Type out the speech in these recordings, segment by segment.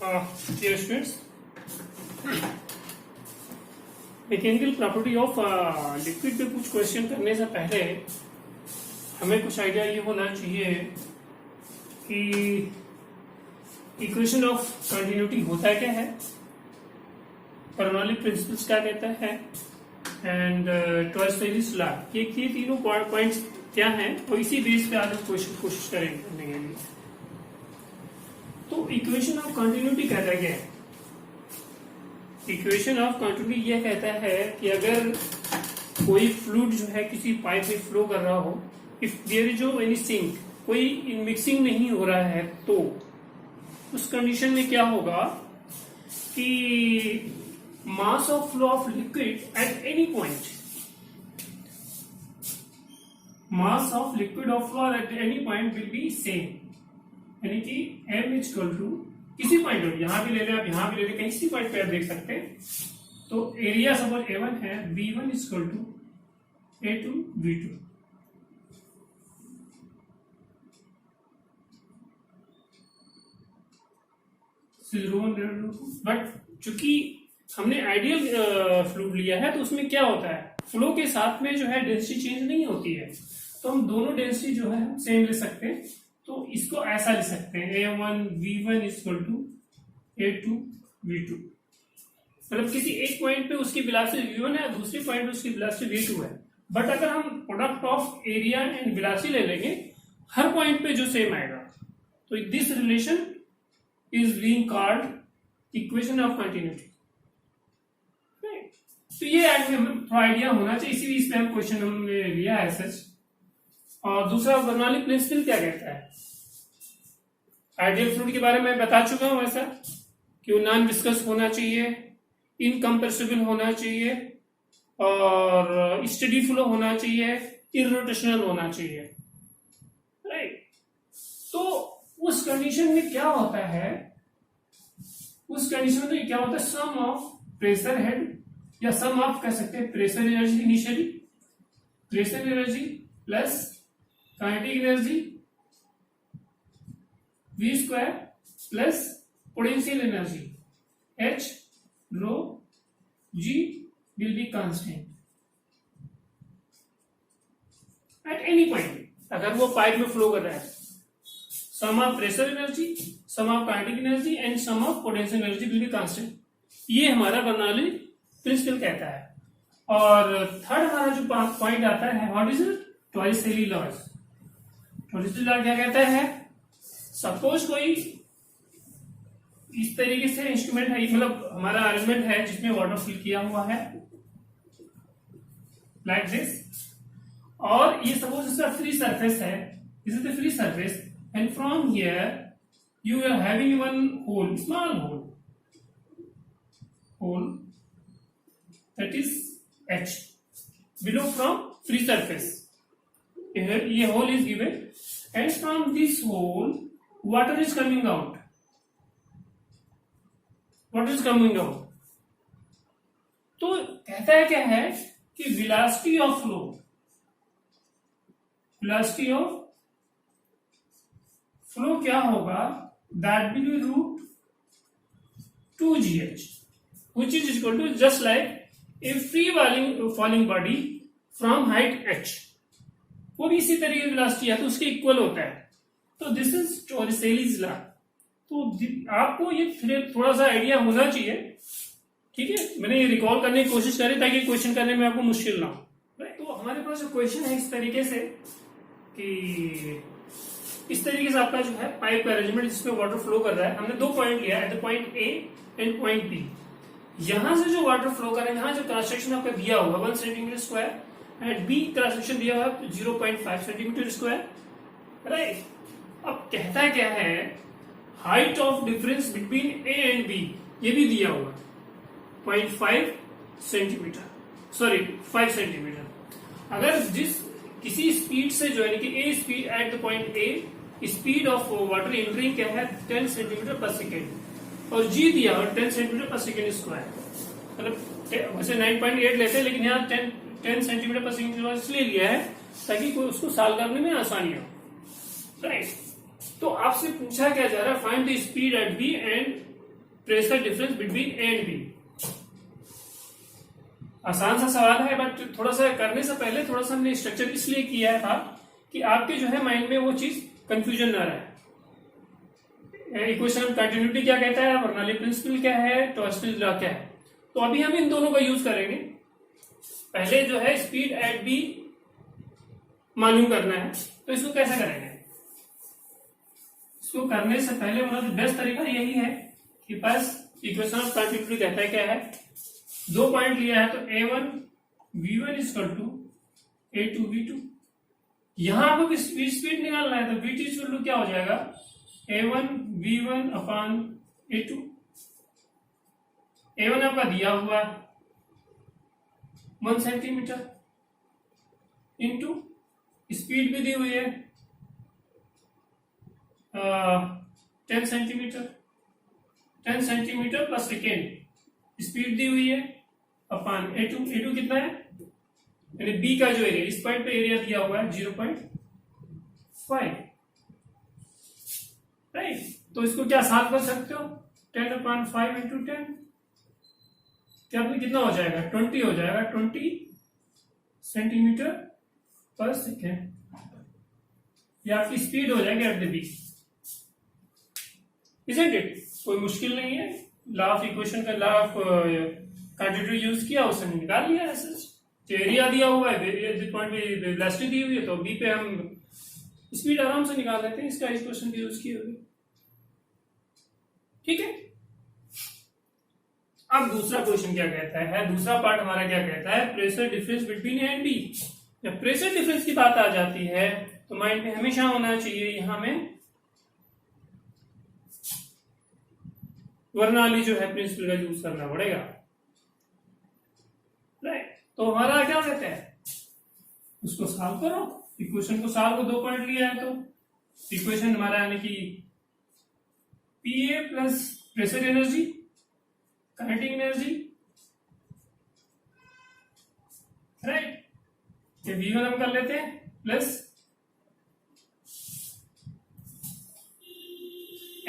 Dear students, mechanical property of liquid पे कुछ question करने से पहले हमें कुछ आइडिया ये होना चाहिए कि इक्वेशन ऑफ कंटिन्यूटी होता क्या है, बर्नौली प्रिंसिपल्स क्या कहता है, एंड टॉरसेलीज लॉ, ये तीनों पॉइंट्स क्या हैं, तो इसी बेस पे आज हम कोशिश करेंगे करने के लिए। तो इक्वेशन ऑफ कंटिन्यूटी कहता क्या है? इक्वेशन ऑफ कंटिन्यूटी यह कहता है कि अगर कोई फ्लूइड जो है किसी पाइप में फ्लो कर रहा हो, if there is any sink, कोई मिक्सिंग नहीं हो रहा है, तो उस कंडीशन में क्या होगा कि mass of flow of liquid at any point, mass of liquid of flow at any point will be same, यानी कि m इज इक्वल टू किसी पॉइंट पर, यहां भी ले लें आप, यहां भी ले लें, किसी पॉइंट पे आप देख सकते हैं। तो एरिया सपोज A1 है, V1 is equal to A2 V2। But चूंकि हमने आइडियल फ्लूइड लिया है तो उसमें क्या होता है, फ्लो के साथ में जो है डेंसिटी चेंज नहीं होती है, तो हम दोनों डेंसिटी जो है सेम ले सकते हैं। तो इसको ऐसा लिख सकते हैं A1 V1 is equal to A2 V2। मतलब किसी एक पॉइंट पे उसकी वेलोसिटी V1 है, दूसरी पॉइंट पे उसकी वेलोसिटी V2 है, बट अगर हम product of area and velocity ले लेंगे, हर पॉइंट पे जो सेम आएगा। तो this relation is being called equation of continuity. तो ये हमें थोड़ा आइडिया होना चाहिए, इसी बीच में हम क्वेश्चन हमने लिया है सच। और दूसरा बर्नौली प्रिंसिपल क्या कहता है? आइडियल फ्लूइड के बारे में बता चुका हूं ऐसा कि वो नॉन विस्कस होना चाहिए, इनकम्प्रेसिबल होना चाहिए, और स्टेडी फ्लो होना चाहिए, इरोटेशनल होना चाहिए, राइट। तो उस कंडीशन में क्या होता है, उस कंडीशन में क्या होता है, सम ऑफ प्रेशर हेड या सम ऑफ कह सकते हैं pressure energy, initially pressure energy plus kinetic energy V square plus potential energy H rho G will be constant at any point। अगर वो पाइप में फ्लो कर रहा है, sum of pressure energy, sum of kinetic energy and sum of potential energy will be constant. ये हमारा Bernoulli principal कहता है। और थर्ड हमारा जो पॉइंट आता है, व्हाट इज टॉरसेली लॉज। टॉरसेली लॉ क्या कहता है, सपोज कोई इस तरीके से इंस्ट्रूमेंट है, मतलब हमारा अरेंजमेंट है जिसमें वाटर फिल किया हुआ है लाइक दिस, और ये सपोज इसका फ्री सरफेस है, this is the free surface, and from here you are having one hole, small hole that is H below from free surface। ये hole is given and from this hole water is coming out। Water is coming out। तो कहता है क्या है कि velocity of flow, velocity of flow क्या होगा, that will be root 2gh which is equal to just like a free falling body from height h, वो भी इसी तरीके की वेलोसिटी है तो उसके इक्वल होता है। तो दिस इज टॉरसेलीज लॉ। तो आपको ये थोड़ा सा आइडिया होना चाहिए, ठीक है। मैंने ये रिकॉल करने की कोशिश करी ताकि क्वेश्चन करने में आपको मुश्किल ना हो। तो हमारे पास जो क्वेश्चन है इस तरीके से कि इस तरीके से आपका जो है पाइप का अरेंजमेंट जिसमें वाटर फ्लो कर रहा है, हमने दो पॉइंट लिया है, point A and point B. यहां से जो वाटर फ्लो कर रहा है, यहां जो क्रॉस सेक्शन आपका दिया हुआ 1 centimetre square, and B cross section दिया हुआ 0.5 सेंटीमीटर स्क्वायर, राइट। अब कहता क्या है, height of difference between A and B, ये भी दिया हुआ 0.5 सेंटीमीटर, सॉरी 5 सेंटीमीटर। अगर किसी स्पीड से जो है कि ए speed at the point A, speed of water entering क्या है 10 सेंटीमीटर पर सेकेंड, और जी दिया और 10 सेंटीमीटर पर सेकेंड स्क्वायर, मतलब वैसे 9.8 लेते हैं लेकिन यहाँ 10 सेंटीमीटर पर सेकेंड स्क्वायर इसलिए लिया है ताकि कोई उसको सॉल्व करने में आसानी हो, राइट। तो आपसे पूछा क्या जा रहा है, find the speed at B and pressure difference between A and B. आसान सा सवाल है, बट थोड़ा सा करने से पहले थोड़ा सा हमने स्ट्रक्चर इसलिए किया था कि आपके जो है माइंड में वो चीज कंफ्यूजन ना रहे। इक्वेशन कंटिन्यूटी क्या कहता है, बर्नौली प्रिंसिपल क्या है, टॉर्सनल लॉ क्या है। तो अभी हम इन दोनों का यूज करेंगे। पहले जो है स्पीड एट बी मालूम करना है, तो इसको कैसे करेंगे। इसको करने से पहले मतलब बेस्ट तरीका यही है कि बस इक्वेशन ऑफ कंटिन्यूटी कहता है क्या है, 2 पॉइंट लिया है तो A1 V1 equal to A2 V2। यहां आपको स्पीड निकालना है तो VT इक्वल टू क्या हो जाएगा, A1 V1 अपान A2। A1 आपका दिया हुआ 1 सेंटीमीटर इंटू स्पीड भी दी हुई है 10 सेंटीमीटर, 10 सेंटीमीटर पर सेकेंड स्पीड दी हुई है अपान A2 कितना है, यानी बी का जो एरिया, इस पॉइंट पे एरिया दिया हुआ है 0.5, राइट। तो इसको क्या साथ कर सकते हो, 10/5 इंटू 10, क्या कितना हो जाएगा, 20 हो जाएगा, 20 सेंटीमीटर पर सेकेंड। ये आपकी स्पीड हो जाएगी at the B, isn't it. कोई मुश्किल नहीं है, लॉ ऑफ इक्वेशन का, लॉ ऑफ कंटिन्यूटी यूज किया, उसने निकाल लिया ऐसे। तो एरिया दिया हुआ है, पॉइंट पे वेलोसिटी दी हुई है, तो बी पे हम स्पीड आराम से निकाल लेते हैं, इसका इस क्वेश्चन की यूज की होगी, ठीक है। अब दूसरा क्वेश्चन क्या कहता है, दूसरा पार्ट हमारा क्या कहता है, pressure difference between A and B. जब प्रेशर डिफरेंस की बात आ जाती है तो माइंड में हमेशा होना चाहिए यहां में बर्नौली जो है प्रिंसिपल का यूज करना पड़ेगा, राइट। तो हमारा क्या कहते हैं, उसको सॉल्व करो, इक्वेशन को सॉल्व को 2 पॉइंट लिया है तो इक्वेशन हमारा यानी कि PA plus pressure energy, kinetic energy, right. ये V1 हम कर लेते हैं प्लस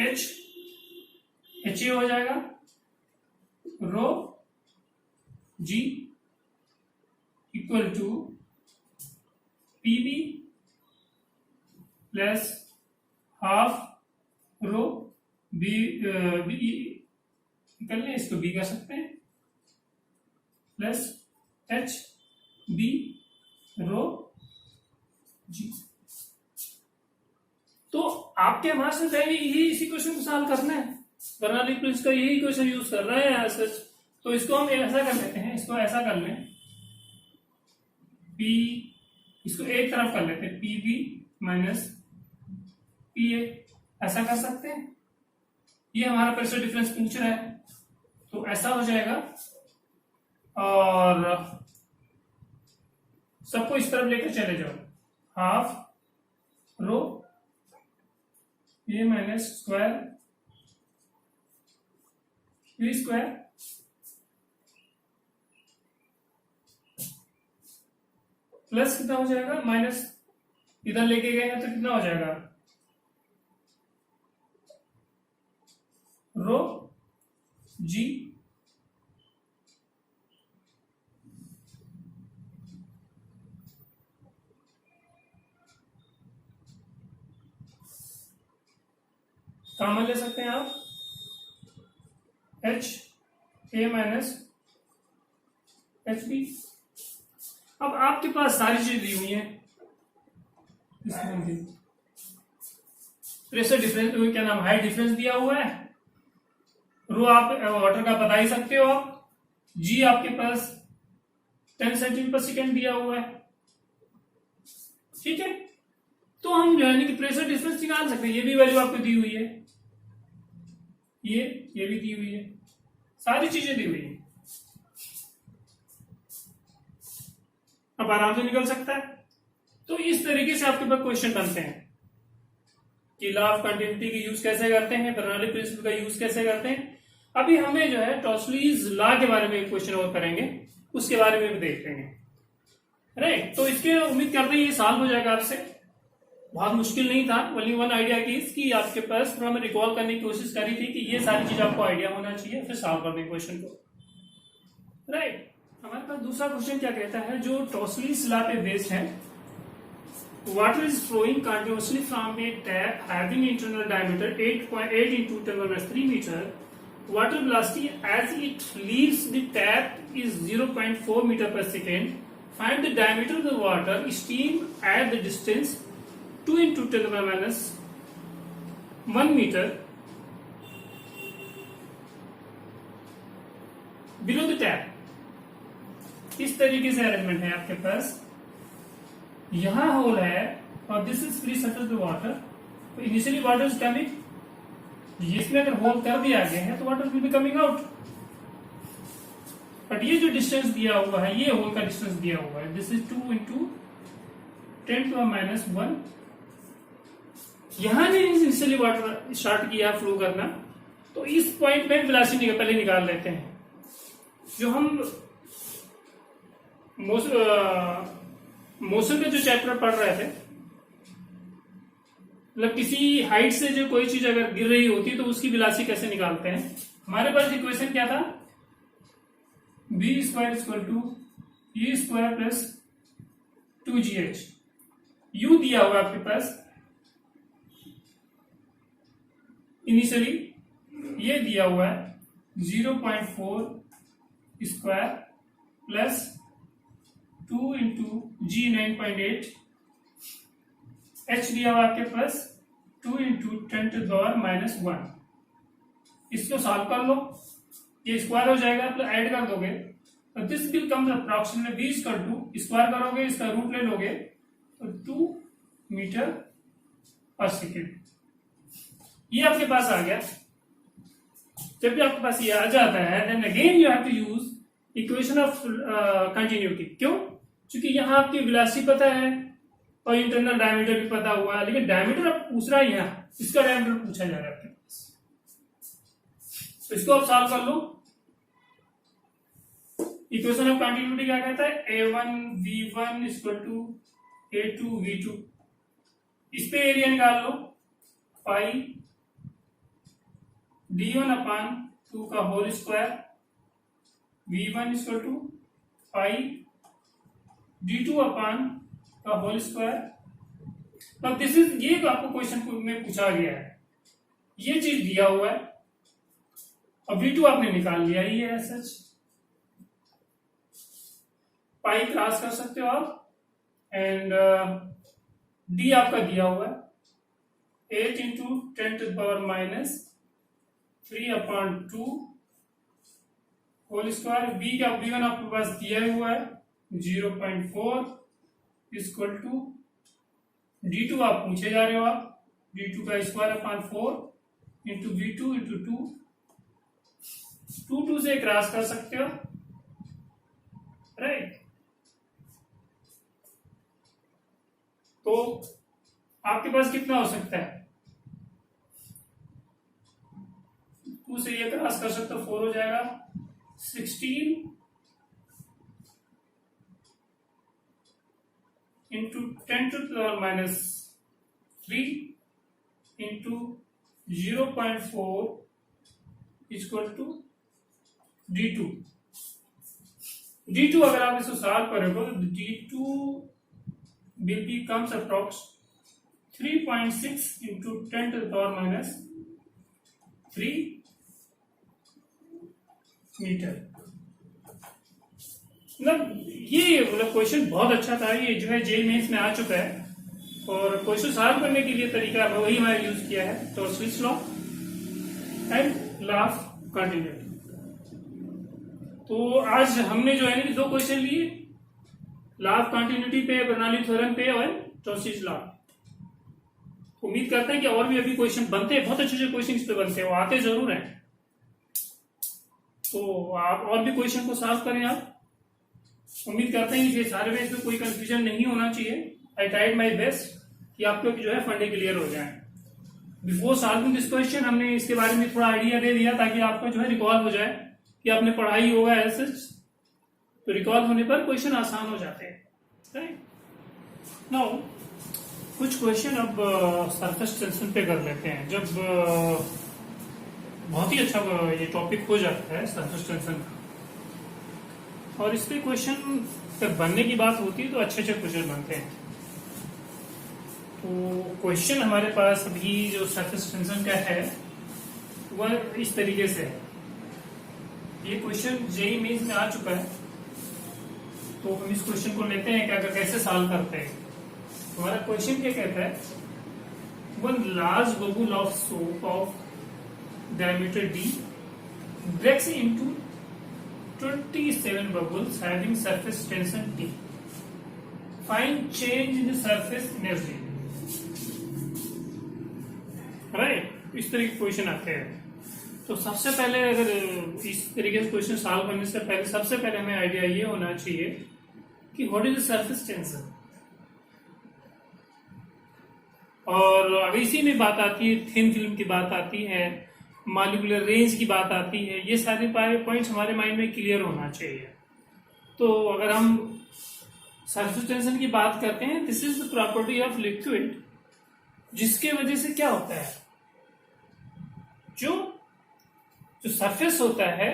H हो जाएगा rho G equal to PB plus half rho B निकल लें, इसको B कर सकते हैं, plus H B rho G। तो आपके वहां से पहले यही इसी क्वेश्चन को सॉल्व करना है, बर्नौली प्रिंसिपल का यही क्वेश्चन यूज कर रहे हैं सच। तो इसको हम ऐसा कर लेते हैं, इसको ऐसा कर लें, P इसको एक तरफ कर लेते हैं, PB माइनस PA, ऐसा कर सकते हैं। ये हमारा प्रेशर डिफरेंस पूछ रहा है तो ऐसा हो जाएगा, और सबको इस तरफ लेकर चले जाओ, half rho A minus square B square plus कितना हो जाएगा, माइनस इधर लेके गए हैं तो कितना हो जाएगा, रो जी कॉमन ले सकते हैं आप, H A minus H B. अब आपके पास सारी चीज दी हुई है, प्रेशर डिफरेंस क्या नाम, हाइट डिफरेंस दिया हुआ है, रो आप वाटर का बता ही सकते हो आप, जी आपके पास 10 सेंटीमीटर पर सेकेंड दिया हुआ है, ठीक है। तो हम जो है कि प्रेशर डिफरेंस निकाल सकते हैं, ये भी वैल्यू आपको दी हुई है, ये भी दी हुई है, सारी चीजें दी हुई है, अब आराम से निकल सकता है। तो इस तरीके से आपके पास क्वेश्चन बनते हैं कि लॉ ऑफ कंटिन्यूटी की यूज कैसे करते हैं, बर्नौली प्रिंसिपल का यूज कैसे करते हैं। अभी हमें जो है टॉर्सलीज लॉ के बारे में क्वेश्चन और करेंगे, उसके बारे में भी देख लेंगे, राइट। तो इसके उम्मीद करते हैं ये सॉल्व हो जाएगा आपसे, बहुत मुश्किल नहीं था, ओनली वन आइडिया की कि आपके पास थोड़ा मैं रिकॉल करने की कोशिश करी थी कि ये सारी चीज आपको आइडिया होना चाहिए फिर सॉल्व करने क्वेश्चन को, राइट। हमारे पास दूसरा क्वेश्चन क्या कहता है, जो टॉसलीज लॉ पे बेस्ड है, water is flowing continuously from a tap having internal diameter 8.8 into 10⁻³ meter. Water velocity as it leaves the tap is 0.4 meter per second. Find the diameter of the water stream at the distance 2 into 10⁻⁻1 meter below the tap. इस तरीके से arrangement है आपके पास, यहां whole है और this is free surface of water, तो initially water is coming, इसमें अगर होल कर दिया गया है तो water will be coming out, but ये जो डिस्टेंस दिया हुआ है, ये होल का डिस्टेंस दिया हुआ है, दिस इज 2 into 10⁻⁻1। यहां ने इनिशियली वाटर स्टार्ट किया फ्लो करना, तो इस पॉइंट में वेलोसिटी पहले निकाल लेते हैं। जो हम मोशन का जो चैप्टर पढ़ रहे थे, मतलब किसी हाइट से जो कोई चीज अगर गिर रही होती है तो उसकी वेलोसिटी कैसे निकालते हैं। हमारे पास इक्वेशन क्या था, b² = e² + 2gh। u दिया हुआ आपके पास इनिशियली, ये दिया हुआ है 0.4² प्लस 2 into g 9.8, h दिया हुआ आपके पास 2 into 10⁻⁻1। इसको सॉल्व कर लो, ये स्क्वायर हो जाएगा तो ऐड कर दोगे, तो this will come approximately b = square करोगे, इसका रूट ले लोगे तो 2 मीटर पर सेकेंड। ये आपके पास आ गया। जब भी आपके पास ये आ जाता है, then again you have to use equation of continuity. क्यों? क्योंकि यहाँ आपकी वेलोसिटी पता है और इंटरनल डायमीटर भी पता हुआ है, लेकिन डायमीटर आप पूछ रहा है, यहाँ इसका डायमीटर पूछा जा रहा है आपके पास, तो इसको आप सॉल्व कर लो। इक्वेशन ऑफ कंटिन्यूटी क्या कहता है, a1v1 = a2v2। इस पे एरिया निकाल लो, पाई d1/2 का होल स्क्वायर, v1 = पाई d2/2 का होल स्क्वायर। अब दिस इज, ये आपको क्वेश्चन में पूछा गया है, ये चीज दिया हुआ है और v2 आपने निकाल लिया ही है सच। पाई क्रॉस कर सकते हो आप, एंड d आपका दिया हुआ है 8 into 10⁻³ होल स्क्वायर। b का v1 आपके पास दिया हुआ है 0.4 = d2 आप पूछे जा रहे हो, आप d2 का स्क्वायर/4 into v2 into 2 से क्रॉस कर सकते हो, राइट। तो आपके पास कितना हो सकता है, 2 से ये क्रॉस कर सकते हो, 4 हो जाएगा, 16 into 10⁻³ into 0.4 = d2। d2 अगर आप इसको सॉल्व करोगे तो d2 will be comes approx 3.6 into 10⁻³ metre. मतलब ये क्वेश्चन बहुत अच्छा था, ये जो है जेईई मेंस में आ चुका है, और क्वेश्चन सॉल्व करने के लिए तरीका वही मैंने यूज किया है, Torricelli's law and law of continuity. तो आज हमने जो है ना 2 क्वेश्चन लिए, लॉ ऑफ कंटिन्यूटी पे, बर्नौली थ्योरम पे और टॉसलीज लॉ। उम्मीद करते हैं कि और भी अभी क्वेश्चन बनते हैं, बहुत अच्छे क्वेश्चन इस पे बनते हैं, वो आते जरूर हैं, तो आप और भी क्वेश्चन को सॉल्व करें। आप उम्मीद करते हैं कि सारे में इसमें कोई कंफ्यूजन नहीं होना चाहिए। आई ट्राइड माई बेस्ट कि आपको जो है फंडे क्लियर हो जाए। बिफोर सॉल्विंग दिस क्वेश्चन हमने इसके बारे में थोड़ा आइडिया दे दिया ताकि आपको जो है रिकॉल हो जाए कि आपने पढ़ाई होगा ऐसे, तो रिकॉल होने पर क्वेश्चन आसान हो जाते हैं, राइट। नाउ कुछ क्वेश्चन अब सरफेस टेंशन पे कर लेते हैं। जब बहुत ही अच्छा ये टॉपिक हो जाता है सरफेस टेंशन का, और इस पे क्वेश्चन जब बनने की बात होती है तो अच्छे अच्छे क्वेश्चन बनते हैं। तो क्वेश्चन हमारे पास अभी जो सरफेस टेंशन का है वह इस तरीके से है। ये क्वेश्चन जेईई मेंस में आ चुका है, तो हम इस क्वेश्चन को लेते हैं क्या, कैसे सॉल्व करते हैं। हमारा क्वेश्चन क्या कहता है, one large bubble of soap of diameter d breaks into 27 bubbles having surface tension T. Find change in the surface energy. Right? इस तरह के क्वेश्चन आते हैं। तो सबसे पहले अगर इस तरीके से क्वेश्चन सॉल्व करने से पहले सबसे पहले हमें आइडिया ये होना चाहिए कि what is the surface tension. और अगर इसी में बात आती है, थिन फिल्म की बात आती है, मॉलिक्यूलर रेंज की बात आती है, ये सारे पॉइंट्स हमारे माइंड में क्लियर होना चाहिए। तो अगर हम सरफेस टेंशन की बात करते हैं, this is the property of liquid, जिसके वजह से क्या होता है, जो सरफेस होता है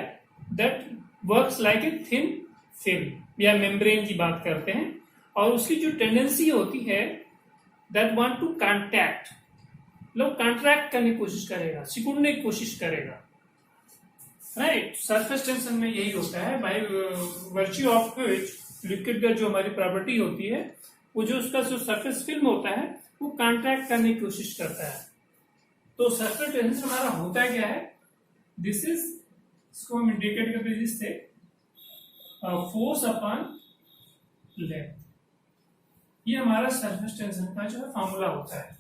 that works like a thin film या मेम्ब्रेन की बात करते हैं, और उसकी जो टेंडेंसी होती है दैट वांट टू कॉन्टैक्ट, लोग कॉन्ट्रैक्ट करने की कोशिश करेगा, सिकुड़ने की कोशिश करेगा। राइट? सरफेस टेंशन में यही होता है, by virtue of which liquid का जो हमारी प्रॉपर्टी होती है, वो जो उसका जो सरफेस फिल्म होता है वो कॉन्ट्रैक्ट करने की कोशिश करता है। तो सरफेस टेंशन हमारा होता है क्या है, दिस इज, इसको हम इंडिकेट करते हैं जिससे फोर्स अपॉन लेंथ। ये हमारा सरफेस टेंशन का जो है फॉर्मूला होता है,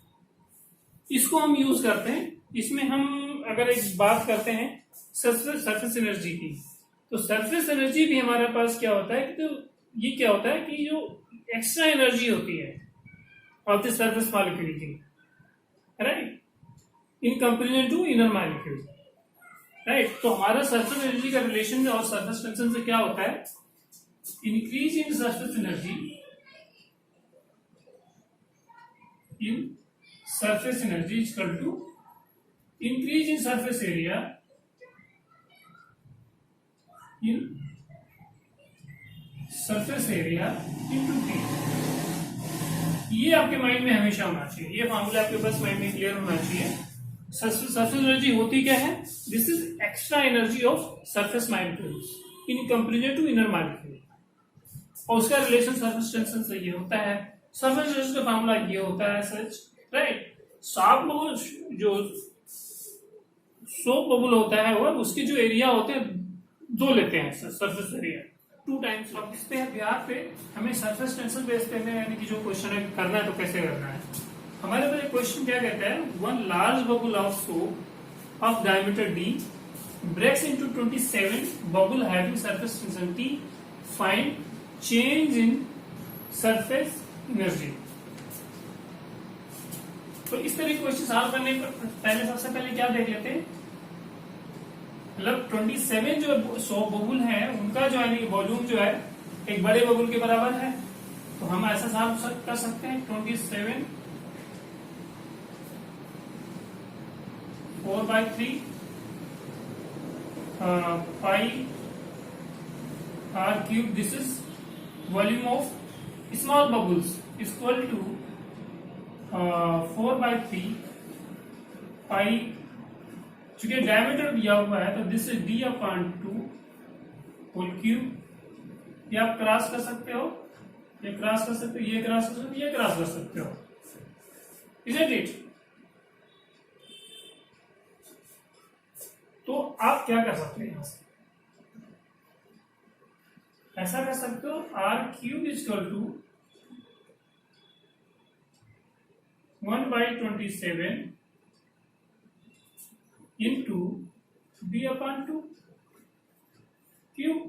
इसको हम यूज करते हैं। इसमें हम अगर एक बात करते हैं सरफेस एनर्जी की, तो सरफेस एनर्जी भी हमारे पास क्या होता है, तो ये क्या होता है कि जो एक्स्ट्रा एनर्जी होती है ऑफ द सरफेस मॉलिक्यूल की, right, in comparison to inner molecule. Right? तो हमारा सरफेस एनर्जी का रिलेशन और सरफेस टेंशन से क्या होता है, increase in surface energy in surface energy is equal to increase in surface area in surface area into T। ये आपके माइंड में हमेशा होना चाहिए, ये फॉर्मूला आपके पास माइंड में क्लियर होना चाहिए। सरफेस एनर्जी होती क्या है, this is extra energy of surface molecules in comparison to inner molecule, और उसका रिलेशन सरफेस टेंशन से ये होता है। सरफेस टेंशन का फॉर्मूला ये होता है सच, राइट। सॉफ्ट बबल, जो सोप बबल होता है वो, उसके जो एरिया होते हैं दो लेते हैं, सरफेस एरिया 2 टाइम्स। अब इस पे बिहार पे हमें सरफेस टेंशन बेस पे में यानी कि जो क्वेश्चन है करना है तो कैसे करना है। हमारे पास क्वेश्चन क्या कहता है, one large bubble of soap of diameter d breaks into 27 bubble having surface tension T, find change in surface energy। तो इस तरह के क्वेश्चन सॉल्व करने पर पहले सबसे पहले क्या देख लेते हैं, मतलब 27 जो सोप बबुल है उनका जो है वॉल्यूम जो है एक बड़े बबुल के बराबर है, तो हम ऐसा सॉल्व कर सकते हैं 27 4/3 पाई r cube, this is volume of small bubbles is equal to 4/3 पाई, चूंकि डायमीटर दिया हुआ है तो this is d/2 whole cube. ये आप क्रॉस कर सकते हो, ये क्रॉस कर सकते हो, ये क्रॉस कर सकते हो, ये क्रॉस कर सकते हो, इजंट इट। तो आप क्या कर सकते हैं, यहां से ऐसा कर सकते हो, r³ is equal to 1/27 into d/2 cube,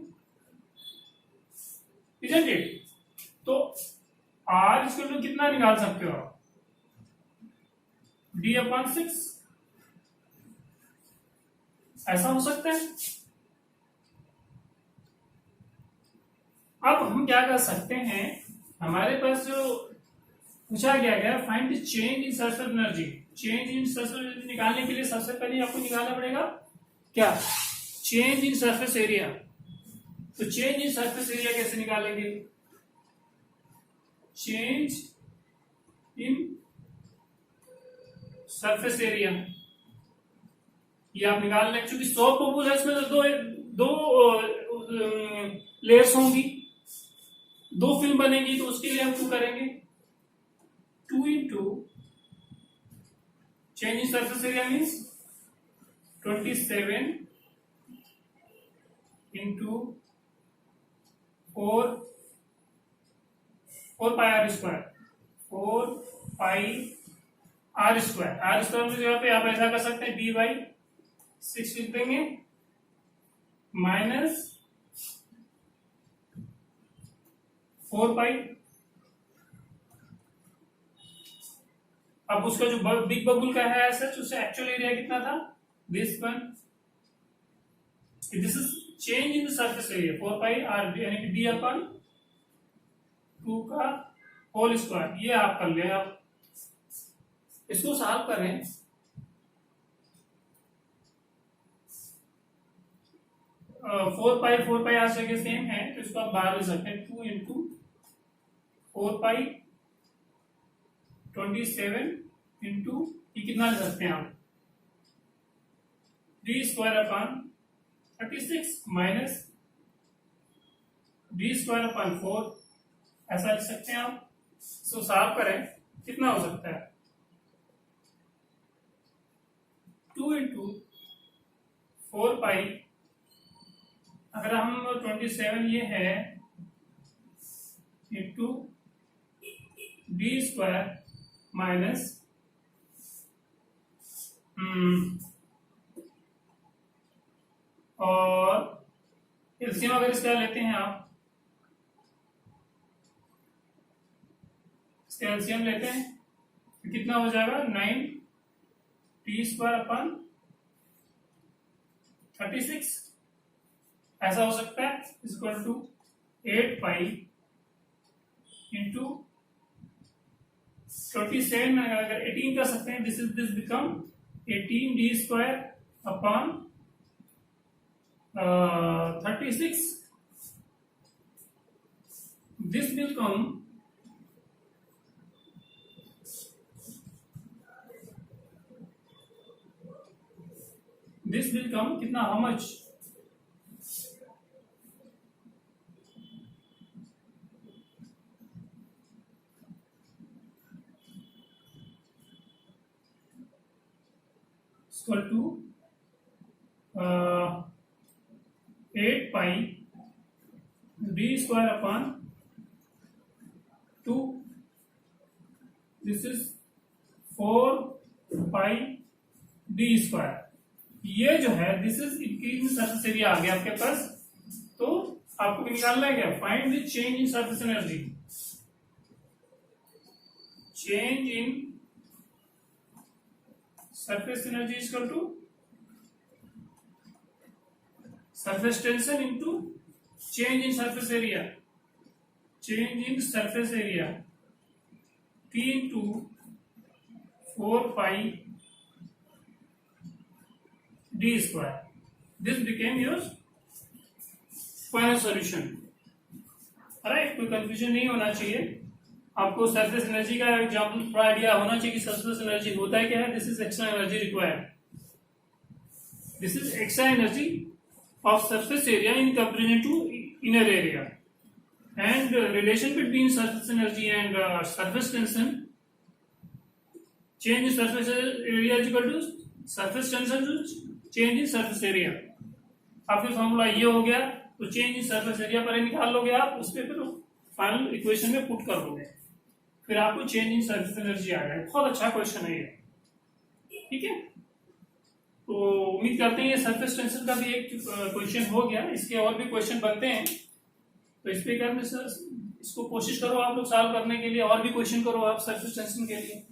isn't it. तो r इक्वल टू कितना निकाल सकते हो आप, d/6, ऐसा हो सकता है। अब हम क्या कर सकते हैं, हमारे पास जो पूछा गया find the change in surface energy. Change in surface energy निकालने के लिए सबसे पहले आपको निकालना पड़ेगा क्या, चेंज इन सरफेस एरिया। तो चेंज इन सरफेस एरिया कैसे निकालेंगे, चेंज इन सरफेस एरिया ये आप निकाल लें। क्योंकि 100 बबुल है, इसमें तो दो लेयर्स होंगी, 2 फिल्म बनेगी, तो उसके लिए हम 2 करेंगे। 2 into change in surface area means 27 into 4 pi r square, 4 pi r square. R square की जगह पे आप ऐसा कर सकते हैं b बाई 6 लिख देंगे, माइनस 4 पाई। अब उसका जो बिग बबुल का है सच, उससे एक्चुअल एरिया कितना था, this one. This is change in the surface area 4 pi r यानी कि b अपन 2 का होल स्क्वायर। ये आप कर ले, आप इसको सॉल्व करें। फोर पाई आज जगह सेम है, तो इसको आप बाहर ले सकते हैं। 2 इंटू 4 पाई 27 इंटू ये कितना ले सकते हैं आप, 3 square upon 36 minus d square upon 4, ऐसा लिख सकते हैं आप। इसको सॉल्व करें, कितना हो सकता है, 2 इंटू 4 पाई, अगर हम 27 ये है इंटू डी स्क्वायर माइनस और एलसीएम अगर इसका लेते हैं आप, इसका एलसीएम लेते हैं तो कितना हो जाएगा, 9 टी स्क्वायर अपन 36, ऐसा हो सकता है, इक्वल टू 8 पाई इंटू 27 में अगर 18 कर सकते हैं, this become 18 D square upon 36, this will come कितना, how much, equal to 8 pi D square upon 2, this is 4 pi D square. ये जो है this is increase surface area आ गया आपके पास। तो आपको निकालना है क्या, find the change in surface energy. Change in surface energy is equal to surface tension into change in surface area. Change in surface area T into 4 pi d square. This became your final solution. Right, कोई confusion नहीं होना चाहिए। आपको surface energy का example थोड़ा idea होना चाहिए कि सरफेस एनर्जी होता है क्या है। This is extra energy required, this is extra energy of surface area in comparison to inner area, and relation between surface energy and surface tension, change in surface area is equal to surface tension to change in surface area. आपके formula ये हो गया, तो change in surface area पर निकाल लोगे आप, उस पर फिर फाइनल इक्वेशन में पुट कर दोगे, फिर आपको चेंज इन सरफेस एनर्जी आ जाएगा। बहुत अच्छा क्वेश्चन है ये, ठीक है। तो उम्मीद करते हैं ये सरफेस टेंशन का भी एक क्वेश्चन हो गया। इसके और भी क्वेश्चन बनते हैं, तो इस पे करने से इसको कोशिश करो आप लोग सॉल्व करने के लिए, और भी क्वेश्चन करो आप सरफेस टेंशन के लिए।